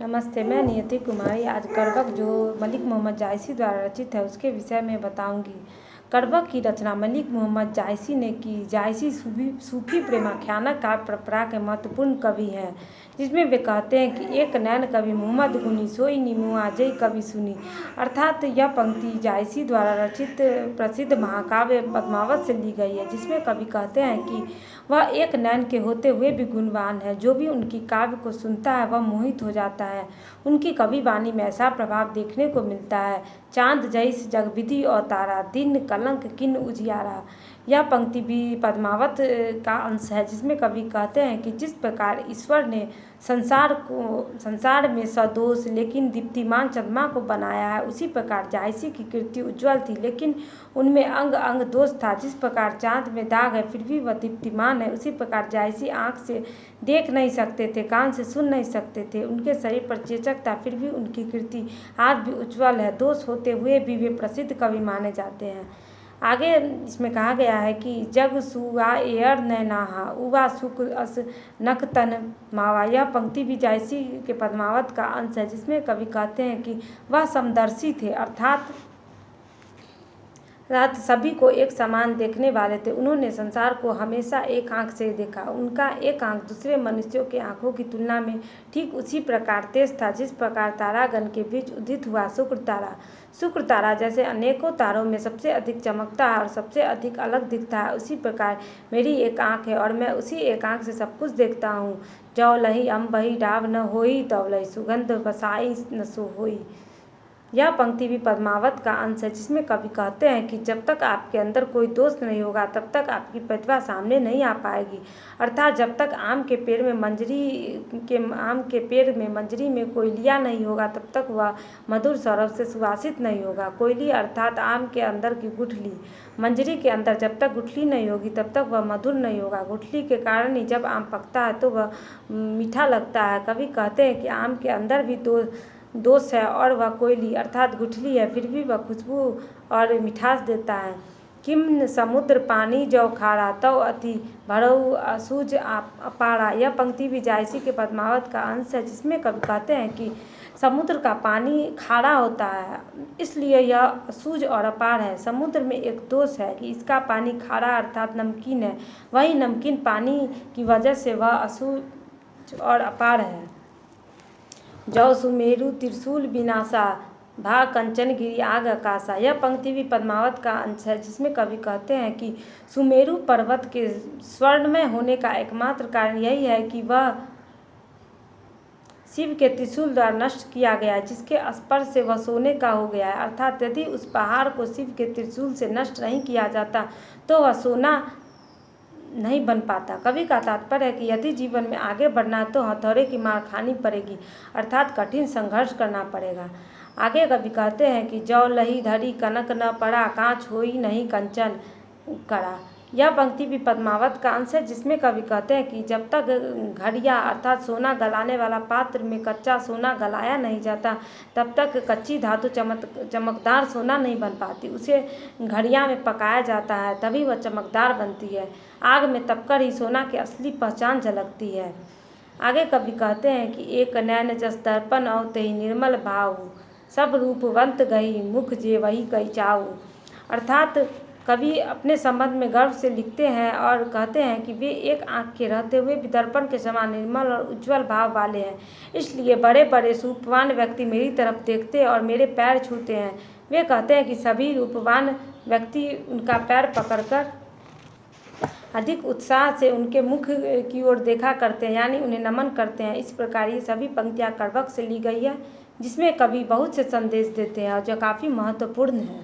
नमस्ते, मैं नियति कुमारी आज करवक जो मलिक मोहम्मद जायसी द्वारा रचित है उसके विषय में बताऊंगी। करवक की रचना मलिक मोहम्मद जायसी ने की। जायसी सूफी प्रेमाख्यानक काव्य परंपरा के महत्वपूर्ण कवि हैं, जिसमें वे कहते हैं कि एक नैन कवि मोहम्मद गुनी सोई निमुआ जय कवि सुनी। अर्थात यह पंक्ति जायसी द्वारा रचित प्रसिद्ध महाकाव्य पद्मावत से ली गई है, जिसमें कवि कहते हैं कि वह एक नैन के होते हुए भी गुणवान है। जो भी उनकी काव्य को सुनता है वह मोहित हो जाता है। उनकी कवि वाणी में ऐसा प्रभाव देखने को मिलता है, चांद जैस जगविधि और तारा, दिन कलंक किन उजियारा। यह पंक्ति भी पद्मावत का अंश है, जिसमें कवि कहते हैं कि जिस प्रकार ईश्वर ने संसार में सदोष लेकिन दीप्तिमान चंद्रमा को बनाया है, उसी प्रकार जायसी की कृति उज्ज्वल थी लेकिन उनमें अंग अंग दोष था। जिस प्रकार चांद में दाग है फिर भी वह दीप्तिमान है, उसी प्रकार जायसी आँख से देख नहीं सकते थे, कान से सुन नहीं सकते थे, उनके शरीर पर चेचक था, फिर भी उनकी कृति आज भी उज्ज्वल है। दोष होते हुए भी वे प्रसिद्ध कवि माने जाते हैं। आगे इसमें कहा गया है कि जग सुआ एयर नैनाहा उवा सुख अस नख तन मावा। यह पंक्ति भी जायसी के पद्मावत का अंश है, जिसमें कवि कहते हैं कि वह समदर्शी थे, अर्थात सभी को एक समान देखने वाले थे। उन्होंने संसार को हमेशा एक आंख से देखा। उनका एक आंख दूसरे मनुष्यों की आंखों की तुलना में ठीक उसी प्रकार तेज था जिस प्रकार तारागण के बीच उदित हुआ शुक्र तारा। शुक्र तारा जैसे अनेकों तारों में सबसे अधिक चमकता है और सबसे अधिक अलग दिखता है, उसी प्रकार मेरी एक आंख है और मैं उसी एक आंख से सब कुछ देखता हूँ। जौ लही अम बही डाब न होई तौ लही सुगंध बसाई न सो होई। यह पंक्ति भी पद्मावत का अंश है, जिसमें कवि कहते हैं कि जब तक आपके अंदर कोई दोष नहीं होगा तब तक आपकी प्रतिभा सामने नहीं आ पाएगी। अर्थात जब तक आम के पेड़ में मंजरी में कोयलिया नहीं होगा तब तक वह मधुर सौरभ से सुवासित नहीं होगा। कोयली अर्थात आम के अंदर की गुठली, मंजरी के अंदर जब तक गुठली नहीं होगी तब तक वह मधुर नहीं होगा। गुठली के कारण ही जब आम पकता है तो वह मीठा लगता है। कवि कहते हैं कि आम के अंदर भी दोष है और वह कोयली अर्थात गुठली है, फिर भी वह खुशबू और मिठास देता है। किम समुद्र पानी जौ खारा तौ अति भरऊ असूझ अपारा। यह पंक्ति भी जायसी के पद्मावत का अंश है, जिसमें कवि कहते हैं कि समुद्र का पानी खारा होता है, इसलिए यह असूझ और अपार है। समुद्र में एक दोष है कि इसका पानी खारा अर्थात नमकीन है, वही नमकीन पानी की वजह से वह असूझ और अपार है। जौ सुमेरु त्रिशूल विनाशा भा कंचन गिरी आग आकाशा। यह पंक्ति भी पद्मावत का अंश है, जिसमें कवि कहते हैं कि सुमेरु पर्वत के स्वर्णमय होने का एकमात्र कारण यही है कि वह शिव के त्रिशूल द्वारा नष्ट किया गया है, जिसके स्पर्श से वह सोने का हो गया है। अर्थात यदि उस पहाड़ को शिव के त्रिशूल से नष्ट नहीं किया जाता तो वह सोना नहीं बन पाता। कवि का तात्पर्य है कि यदि जीवन में आगे बढ़ना है तो हथौड़े की मार खानी पड़ेगी, अर्थात कठिन संघर्ष करना पड़ेगा। आगे कवि कहते हैं कि जौ लही धरी कनक न पड़ा कांच होई नहीं कंचन करा। यह पंक्ति भी पद्मावत का अंश है, जिसमें कवि कहते हैं कि जब तक घड़िया अर्थात सोना गलाने वाला पात्र में कच्चा सोना गलाया नहीं जाता तब तक कच्ची धातु चमकदार सोना नहीं बन पाती। उसे घड़िया में पकाया जाता है तभी वह चमकदार बनती है। आग में तपकर ही सोना की असली पहचान झलकती है। आगे कवि कहते हैं कि एक नैन जस दर्पण औ तेहि निर्मल भाव सब रूपवंत गई मुख जे वही कई चाऊ। अर्थात कवि अपने संबंध में गर्व से लिखते हैं और कहते हैं कि वे एक आंख के रहते हुए भी दर्पण के समान निर्मल और उज्ज्वल भाव वाले हैं, इसलिए बड़े बड़े रूपवान व्यक्ति मेरी तरफ देखते हैं और मेरे पैर छूते हैं। वे कहते हैं कि सभी रूपवान व्यक्ति उनका पैर पकड़कर अधिक उत्साह से उनके मुख की ओर देखा करते हैं, यानी उन्हें नमन करते हैं। इस प्रकार ये सभी पंक्तियाँ करवक से ली गई है, जिसमें कवि बहुत से संदेश देते हैं और जो काफ़ी महत्वपूर्ण है।